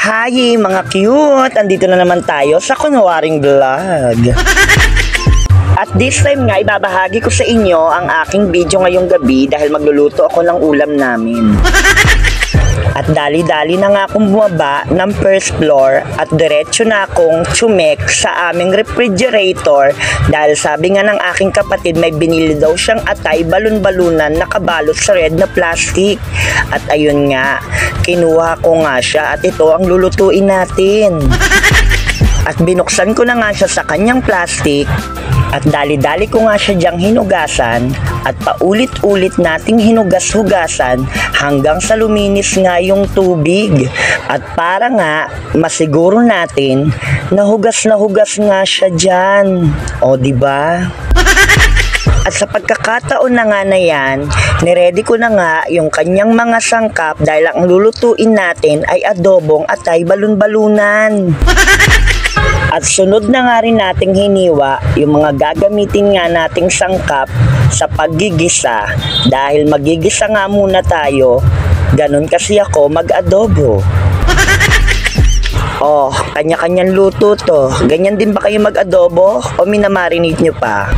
Hi mga cute! Andito na naman tayo sa kunwaring vlog. At this time nga, ibabahagi ko sa inyo ang aking video ngayong gabi dahil magluluto ako ng ulam namin. At dali-dali na nga akong bumaba ng first floor at diretso na akong tsumek sa aming refrigerator dahil sabi nga ng aking kapatid may binili daw siyang atay balon-balunan nakabalot sa red na plastic. At ayun nga, kinuha ko nga siya at ito ang lulutuin natin. At binuksan ko na nga siya sa kanyang plastic at dali-dali ko nga siya diyang hinugasan at paulit-ulit nating hinugas-hugasan hanggang sa luminis nga yung tubig. At para nga masiguro natin na hugas nga siya dyan. O diba? At sa pagkakataon na nga na yan, niready ko na nga yung kanyang mga sangkap dahil ang lulutuin natin ay adobong atay balon-balunan. At sunod na nga rin nating hiniwa yung mga gagamitin nga nating sangkap sa paggigisa dahil magigisa nga muna tayo, ganun kasi ako mag-adobo. Oh, kanya-kanyang luto to. Ganyan din ba kayo mag-adobo o minamarinate nyo pa?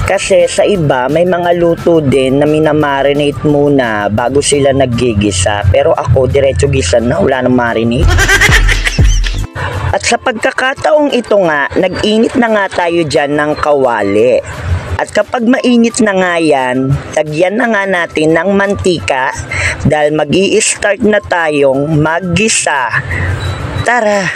Kasi sa iba may mga luto din na minamarinate muna bago sila naggigisa, pero ako diretso gisa na, wala nang marinate. At sa pagkakataong ito nga, nag-init na nga tayo dyan ng kawali. At kapag mainit na nga yan, lagyan na nga natin ng mantika dahil mag-i-start na tayong maggisa. Tara!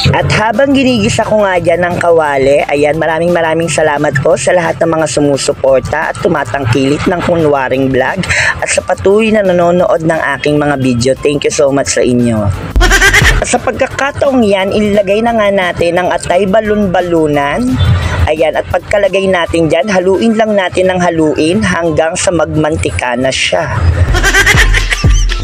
At habang ginigisa ko nga dyan ng kawali, ayan, maraming salamat po sa lahat ng mga sumusuporta at tumatangkilik ng kunwaring vlog at sa patuloy na nanonood ng aking mga video. Thank you so much sa inyo. At sa pagkakataong yan, ilagay na nga natin ang atay balon-balunan. Ayan, at pagkalagay natin dyan, haluin lang natin ng haluin hanggang sa magmantika na siya.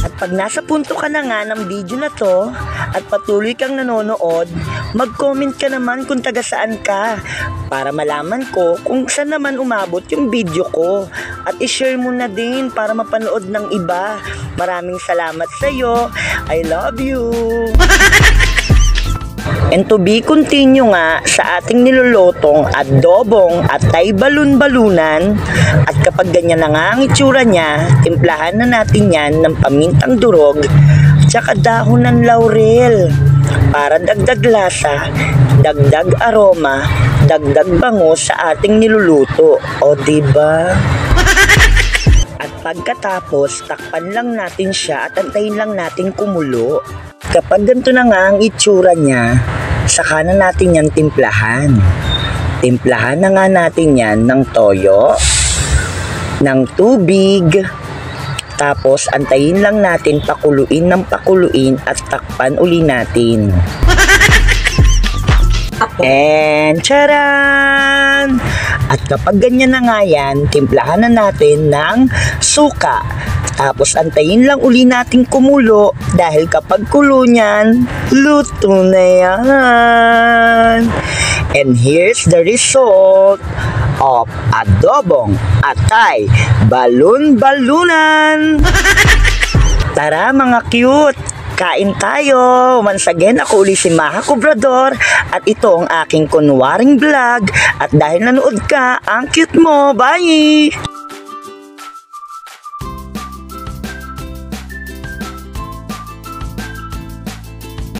At pag nasa punto ka na nga ng video na to at patuloy kang nanonood, mag-comment ka naman kung taga saan ka para malaman ko kung saan naman umabot yung video ko. At i-share mo na din para mapanood ng iba. Maraming salamat sa iyo. I love you. And to be continue nga sa ating nilulutong adobong atay balon-balunan. At kapag ganyan na nga ang itsura niya, timplahan na natin yan ng pamintang durog tsaka dahon ng laurel para dagdag lasa, dagdag aroma, dagdag bango sa ating niluluto. O diba? At pagkatapos, takpan lang natin siya at antayin lang natin kumulo. Kapag ganito na nga ang itsura niya, saka na natin yan timplahan. Timplahan na nga natin yan ng toyo, ng tubig, tapos antayin lang natin pakuluin ng pakuluin at takpan uli natin. And charan! At kapag ganyan na nga yan, timplahan na natin ng suka. Tapos antayin lang uli natin kumulo dahil kapag kulo niyan, luto na yan. And here's the result of adobong atay balon-balunan. Tara mga cute! Kain tayo! Once again, ako uli si Maha Cobrador at ito ang aking kunwaring vlog at dahil nanood ka, ang cute mo! Bye!